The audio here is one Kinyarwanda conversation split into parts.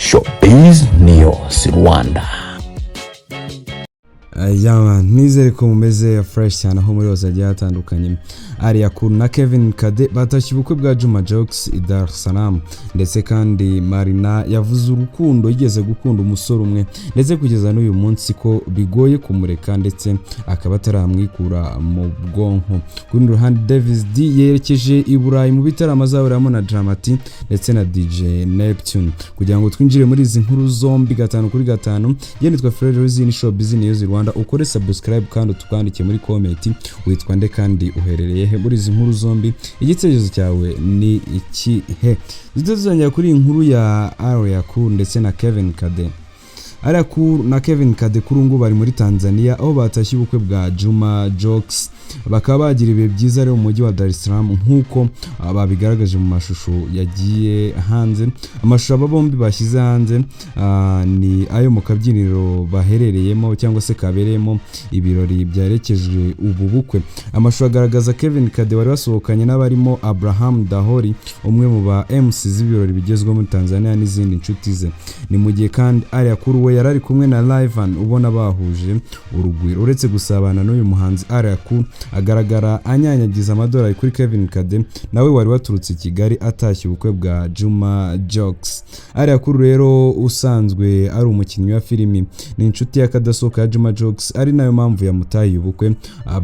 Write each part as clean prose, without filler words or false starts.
Showbiz News Rwanda. Nizere ko mumeze fresh cyane aho muri hose hatandukanye. Ariakuru na Kevin KADE batashye ubukwe bwa Juma Jokes i Dar es Salaam, ndetse kandi MARiNA yavuze urukundo yigeze gukunda umusore umwe, ndetse kugeza n'uyu munsi ko bigoye kumureka ndetse akaba ataramwikura mu bwonko. Kuri ruhande DAViS yerekeje i Burayi mu bitaramo azahuramo na Dramati ndetse na DJ Neptune. Kugira ngo twinjire muri izi nkuru zombi gatanu kuri gatanu, nitwa Showbiz ni Showbiz News Rwanda. Ukore subscribe kandi tukandike muri comment witwa nde kandi uherereye muri izi nkuru zombi, igitekerezo cyawe ni iki he. Zituzanya kuri inkuru ya Ariakuru ndetse na Kevin KADE. Ariakuru na Kevin KADE kuri ngo bari muri Tanzania aho batashye ubukwe bwa Juma Jokes, bakaba bagira ibihe byiza rero mu mujyi wa Dar es Salaam nkuko babigaragaje mu mashusho yagiye hanze. Amashusho aba bombi bashyize hanze ni ayo mu kabyiniro baherereyemo cyangwa se kabereyemo ibirori byarekejwe ubu bukwe. Amashusho agaragaza Kevin KADE wari wasohokanye n'abarimo Abraham Dahori, umwe mu ba MC z'ibirori bigezweho muri Tanzania n'izindi nshuti ze. Ni mu gihe kandi Ariakuru we yarari kumwe na Livan ubona bahuje urugwiro. Uretse gusabana n'uyu muhanzi, Ariakuru agaragara anyanyagiza amadolari kuri Kevin KADE nawe wari waturutse i Kigali atashye ubukwe bwa Juma Jokes. Ariakuru rero usanzwe ari umukinnyi wa filimi, ni inshuti y'akadasohoka ya Juma Jokes, ari nayo mpamvu yamutahiye ubukwe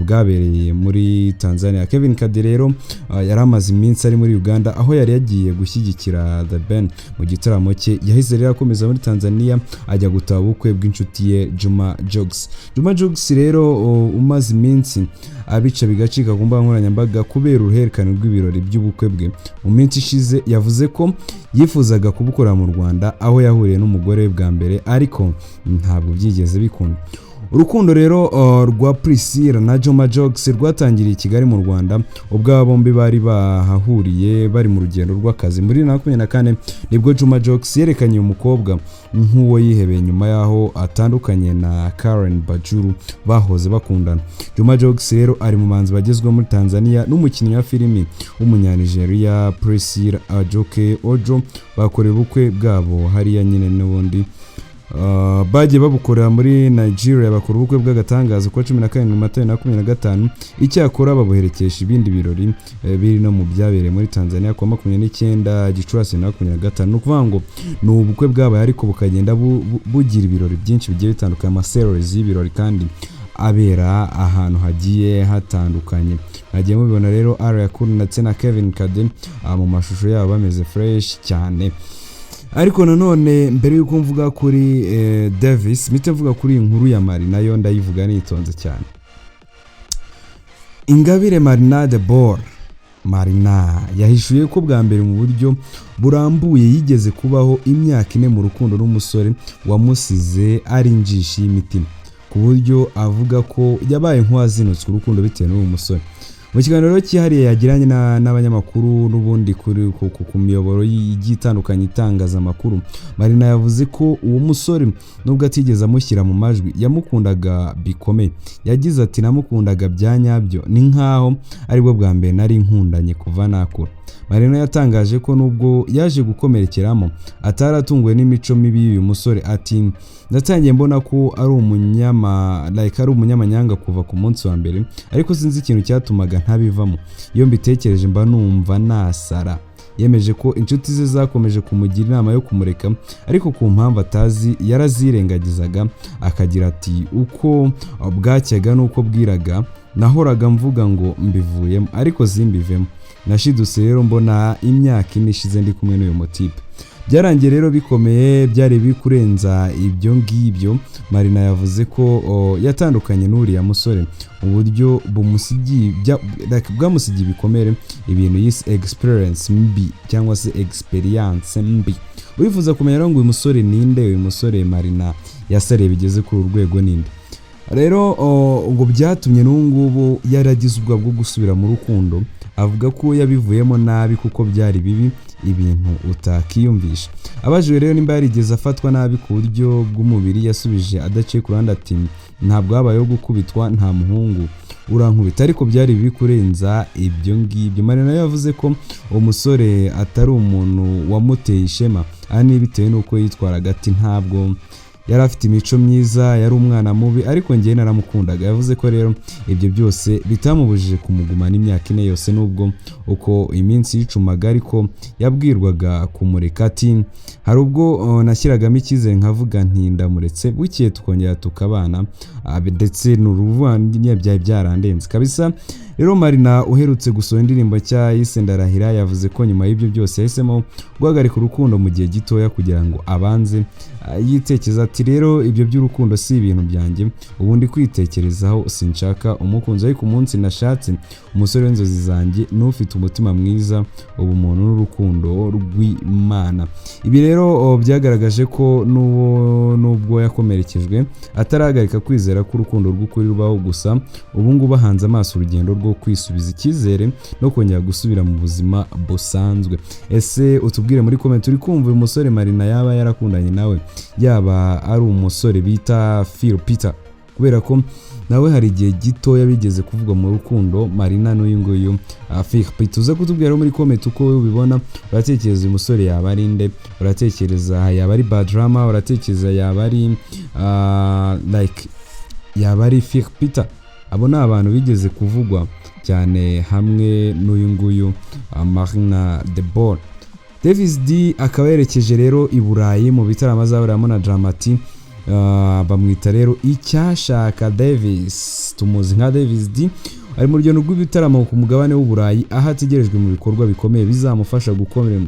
bwabereye muri Tanzania. Kevin KADE rero yari amaze iminsi ari muri Uganda aho yari yagiye gushyigikira The Ben mu gitaramo cye. Yahise rero akomeza muri Tanzania ajya gutaha ubukwe bw'inshuti ye Juma Jokes. Juma Jokes rero umaze iminsi abica bigacika ku mbuga nkoranyambaga kubera uruhererekane rw'ibirori by'ubukwe bwe. Mu minsi ishize yavuze ko yifuzaga kubukora mu Rwanda aho yahuriye n'umugore we bwa mbere, ariko ntabwo byigeze bikunda. Urukundo rero rwa Priscilla na Juma Jokes rwatangiriye i Kigali mu Rwanda ubwo aba bombi bari bahahuriye bari mu rugendo rw'akazi. Muri 2024 nibwo Juma Jokes yerekanye umukobwa nk'uwo yihebeye nyuma yaho atandukanye na Karen Bajuru bahoze bakundana. Juma Jokes rero ari mu manzi bagezwe muri Tanzania n'umukinnyi wa filimi w'umunyanigeria Priscilla Ajoke Ojo. Bakoreye ubukwe bwabo hariya nyine n'ubundi bagiye babukorera muri Nigeria. Bakora ubukwe bw'agatangazo kwa 17 Mata 2025. Icyakora babuherekesha ibindi birori biri no mu byabereye muri Tanzania kwa 29 Gicurasi 2025. Nukuvuga ngo ni ubukwe bwabaye ariko bukagenda bugira ibirori byinshi bigiye bitandukanye, ama series y'ibirori kandi abera ahantu hagiye hatandukanye. Nagiye mubibona rero Ariakuru ndetse na Kevin KADE mu mashusho yabo bameze fresh cyane. Ariko nanone mbere yuko mvuga kuri DAViS, mite mvuga kuri inkuru ya MARiNA yo ndayivuga nitonze cyane. Ingabire MARiNA de Bor MARiNA yahishuye ko bwa mbere mu buryo burambuye yigeze kubaho imyaka 4 mu rukundo n'umusore wamusize ari injishi y'imitima, ku buryo avuga ko yabaye nk'uwazinutswe urukundo bitewe n'uwo musore. Mu kiganiro cyihariye yagiranye n'abanyamakuru n'ubundi kuri ku miyoboro y'igitandukanye itangaza amakuru, MARiNA yavuze ko uwo musore nubwo atigeze amushyira mu majwi yamukundaga bikomeye. Yagize ati namukundaga byanyabyo, ni nkaho aribwo bwa mbere nari nkundanye kuva nakura. MARiNA yatangaje ko nubwo yaje gukomerekeramo ataratunguwe n'imico mibi y'uyu musore. Ati ndatangiye mbona ko ari umunyamanyanga kuva ku munsi wa mbere, ariko sinzi ikintu cyatumaga ntabivamo. Iyo mbitekereje mba numva nasara. Yemeje ko inshuti ze zakomeje kumugira inama yo kumureka, ariko ku mpamvu atazi yarazirengagizaga. Akagira ati uko bwacyaga nuko bwiraga nahoraga mvuga ngo mbivuyemo, ariko zimbivemo. Nashidutse rero mbona imyaka 4 ishize ndi kumwe n'uyu motipe. Byarangiye rero bikomeye, byari bikurenza ibyo ngibyo. MARiNA yavuze ko yatandukanye n'uriya musore uburyo bwamusigiye bikomere, ibintu yise experience mbi cyangwa se experience mbi. Wifuza kumenya ngo uyu musore ninde? Uyu musore MARiNA yasareye bigeze ku rwego ninde rero ngo byatumye n'ungubu yaragize ubwa bwo gusubira mu rukundo. Avuga ko yabivuyemo nabi kuko byari bibi, ibintu utakiyumvisha. Abajwe rero nimba yarigeze afatwa nabi ku buryo bw'umubiri, yasubije adaciye ku ruhande ati ntabwo habayeho gukubitwa, nta muhungu urankubita ariko byari bibi kurenza ibyo ngibyo. MARiNA yavuze ko umusore atari umuntu wamuteye ishema ani bitewe nuko yitwaraga ati ntabwo yari afite imico myiza, yari umwana mubi ariko njye naramukundaga. Yavuze ko rero ibyo byose bitamubujije kumugumana imyaka 4 yose nubwo uko iminsi yicumaga ariko yabwirwaga kumureka. Ati hari ubwo nashyiragamo icyizere nkavuga nti ndamuretse bukiye tukongera tukabana, ndetse n'uruvanye byari byarandenze kabisa. Rero MARiNA uherutse gusohora indirimbo cya yise Ndarahira yavuze ko nyuma y'ibyo byose yahisemo guhagarika urukundo mu gihe gitoya kugira ngo abanze yitekeza. Ati rero ibyo by'urukundo si ibintu byanjye, ubundi kwitekerezaho sinshaka umukunzi, ariko umunsi nashatse umusore w'inzozi zanjye n'ufite umutima mwiza, ubumuntu n'urukundo rw'Imana. Ibi rero byagaragaje ko nubwo yakomerekejwe atarahagarika kwizera ko urukundo rw'ukuri rubaho, gusa ubu ngubu ahanze amaso urugendo rwo kwisubiza icyizere no kongera gusubira mu buzima busanzwe. Ese utubwire muri comment, uri kumva uyu musore MARiNA yaba yarakundanye nawe, yaba ari umusore bita Phil Peter, kubera ko nawe hari igihe gito yabigeze kuvuga mu rukundo MARiNA n'uyu nguyu Phil Peter. Uza kutubwira muri comment uko wowe ubibona. Uratekereza uyu musore yaba ari nde? Uratekereza yaba ari bad drama? Uratekereza yaba ari yaba ari Phil Peter? Abo ni abantu bigeze kuvugwa cyane hamwe n'uyu nguyu MARiNA the Ball. DAViS D akaba yerekeje rero i Burayi mu bitaramo azahuramo na Dramati. Bamwita rero icyashaka DAViS, tumuzi nka DAViS D. Ari mu rugendo rw'ibitaramo ku mugabane w'Uburayi aho ategerejwe mu bikorwa bikomeye bizamufasha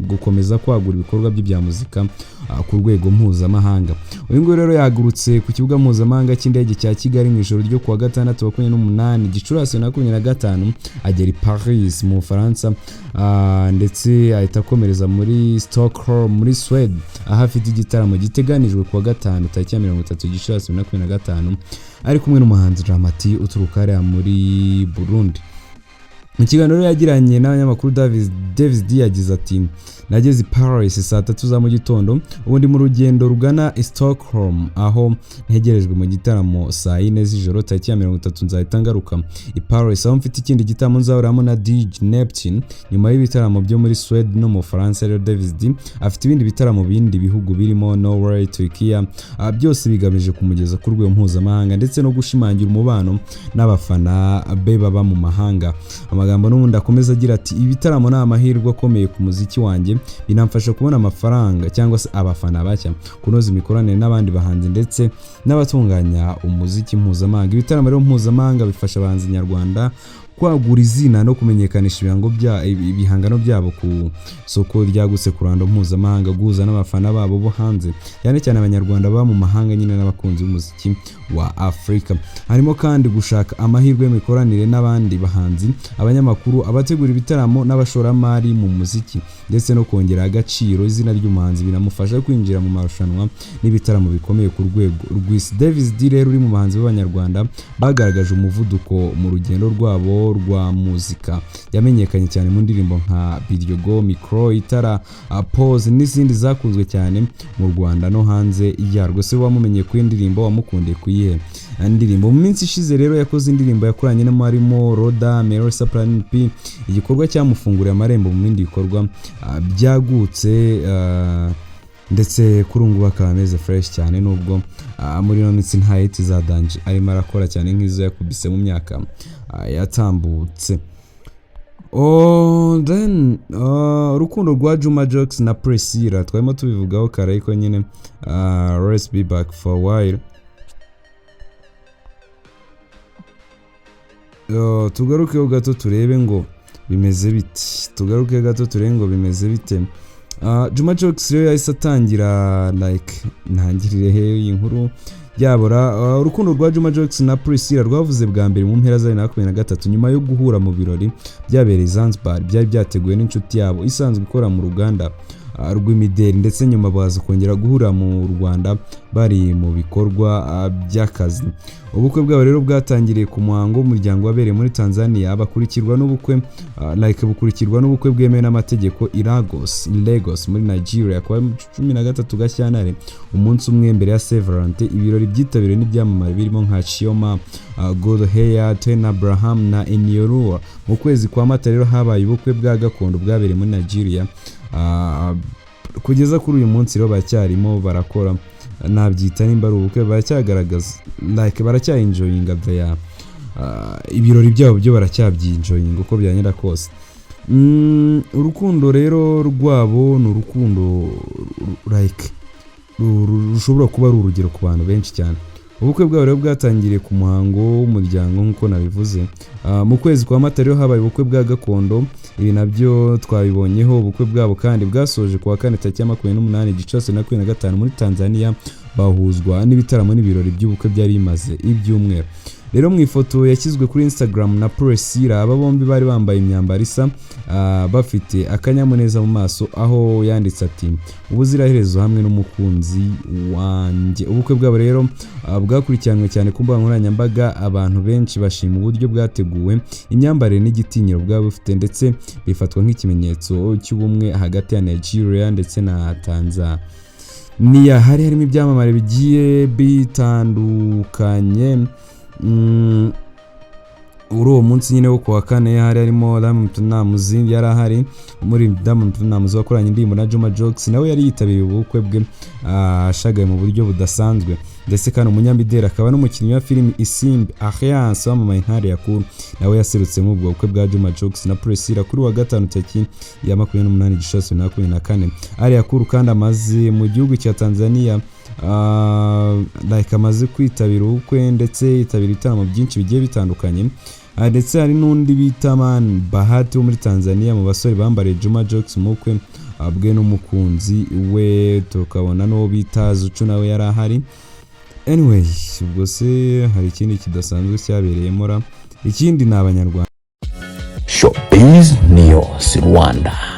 gukomeza kwagura ibikorwa bye bya muzika ku rwego mpuzamahanga. Uyu nguyu rero yagurutse ku kibuga mpuzamahanga cy'indege cya Kigali mu ijoro ryo kuwa 6/28 Gicurasi 2025 agera i Paris mu Faransa, ndetse ahita akomereza muri Stockholm muri Sweden aho afite igitaramo giteganijwe kuwa 5 tariki 30 Gicurasi 2025 ari kumwe n'umuhanzi Dramati uturuka hariya muri Burundi. Mu kiganiro yagiranye n'abanyamakuru DAViS D yagize ati nageze i Paris saa 3 za mu gitondo, ubundi mu rugendo rugana i Stockholm aho ntegerejwe mu gitaramo saa 4 z'ijoro tariki 30 nzahita ngaruka i Paris aho mfite ikindi gitaramo nzahuramo na DJ Neptune. Nyuma y'ibitaramo byo muri Sweden no mu France, rero DAViS D afite ibindi bitaramo bindi bihugu birimo Norway, Turkiya, byose bigamije kumugeza ku rwego mpuzamahanga ndetse no gushimangira umubano n'abafana be baba mu mahanga. Amagambo n'ubundi akomeza agira ati ibitaramo ni amahirwe akomeye ku muziki wanjye, binamfasha kubona amafaranga cyangwa se abafana bashya, kunoza imikoranire n'abandi bahanzi ndetse n'abatunganya umuziki mpuzamahanga. Ibitaramo rero mpuzamahanga bifasha abahanzi nyarwanda kwagura izina no kumenyekanisha ibihangano byabo ku soko ryagutse ku ruhando mpuzamahanga, guhuza n'abafana babo bo hanze cyane cyane abanyarwanda baba mu mahanga nyine n'abakunzi b'umuziki wa Afrika. Harimo kandi gushaka amahirwe y'imikoranire n'abandi bahanzi, abanyamakuru, abategura ibitaramo n'abashoramari mu muziki, ndetse no kongera agaciro izina ry'umuhanzi binamufasha kwinjira mu marushanwa n'ibitaramo bikomeye ku rwego rw'isi. DAViS D rero uri mu bahanzi b'abanyarwanda bagaragaje umuvuduko mu rugendo rwabo rwa muzika. Yamenyekanye cyane mu ndirimbo nka Biryogo, Micro, Itara, Pose n'izindi zakunzwe cyane mu Rwanda no hanze yarwo. Se wamumenye ku indirimbo, wamukundiye kuyihe indirimbo? Mu minsi ishize rero yakoze indirimbo yakoranye n'amarimo Roda, Melissa Plan P, igikorwa cyamufunguriye amarembo mu bindi bikorwa byagutse, ndetse kuri ubu bakaba ameze fresh cyane nubwo muri no minsi nta hit za danje arimo arakora cyane nk'izo yakubise mu myaka yatambutse. Then urukundo rwa Juma Jokes na Priscilla twarimo tubivugaho kare, ariko nyine let's be back for a while. Tugaruke gato turebe ngo bimeze bite. Juma Jokes rero yahise atangira ntangirire he inkuru yabora. Urukundo rwa Juma Jokes na Priscilla rwavuze bwa mbere mu mpera za 2023 nyuma yo guhura mu birori byabereye Zanzibar byari byateguwe n'inshuti yabo isanzwe ikora mu ruganda rw'imideli ndetse nyuma baza kongera guhura mu Rwanda bari mu bikorwa by'akazi. Ubukwe bwabo rero bwatangiriye ku muhango w'umuryango wabereye muri Tanzania bukurikirwa n'ubukwe bwemewe n'amategeko i Lagos muri Nigeria kwa 13 Gashyantare, umunsi umwe mbere ya Saint Valentin. Ibirori byitabiriwe n'ibyamamare birimo nka Chioma, God Hair, Ten Abraham na Eniolua. Mu kwezi kwa Mata rero habaye ubukwe bwa gakondo bwabereye muri Nigeria. Kugeza kuri uyu munsi rero bacyarimo barakora, nabyita nimba ari ubukwe, baracyagaragaza baracyaenjoyinga ibirori byabo byo baracyabyinjoyinga uko byanyera kose. Urukundo rero rwabo ni urukundo rushobora kuba ari urugero ku bantu benshi cyane. Ubukwe bwabo rero bwatangiriye ku muhango w'umuryango nk'uko nabivuze. Mu kwezi kwa Mata rero habaye ubukwe bwa gakondo, ibi nabyo twabibonyeho. Ubukwe bwabo kandi bwasoje ku wa 4 tariki ya 28 Gicurasi 2025 muri Tanzania, bahuzwa n'ibitaramo n'ibirori by'ubukwe byari bimaze ibyumweru. Rero mu ifoto yashyizwe kuri Instagram na Priscilla, aba bombi bari bambaye imyambaro isa, bafite akanyamuneza mu maso, aho yanditse ati ubuziraherezo hamwe n'umukunzi wanjye. Ubukwe bwabo rero bwakurikiranwe cyane ku mbuga nkoranyambaga, abantu benshi bashima uburyo bwateguwe, imyambarire n'igitinyiro bwabo bufite, ndetse bifatwa nk'ikimenyetso cy'ubumwe hagati ya Nigeria ndetse na Tanzania. Hari harimo ibyamamare bigiye bitandukanye. Uwo munsi nyine wo kuwa 4 hari harimo Diamond Platnumz, yari ahari muri Diamond Platnumz wakoranye indirimbo na Juma Jokes, nawe yari yitabiriye ubukwe bwe ashagaye mu buryo budasanzwe. Ndetse kandi umunyamideli akaba n'umukinnyi wa filimi Isimbi Alliance wamamaye ntare yakuru, nawe yaserutse mu bukwe bwa Juma Jokes na Priscilla kuri wa 5 tariki ya 28 Gicurasi 2024. Ari yakuru kandi amaze mu gihugu cya Tanzania, amaze kwitabira ubukwe ndetse yitabira ibitaramo byinshi bigiye bitandukanye. Ndetse hari n'undi bita Bahati wo muri Tanzania mu basore bambariye Juma Jokes mu bukwe bwe n'umukunzi we, tukabona no bita Zucu nawe yari ahari. Anyway, ubwo se hari ikindi kidasanzwe cyabereyemo. Ikindi ni Abanyarwanda. Showbiz News Rwanda.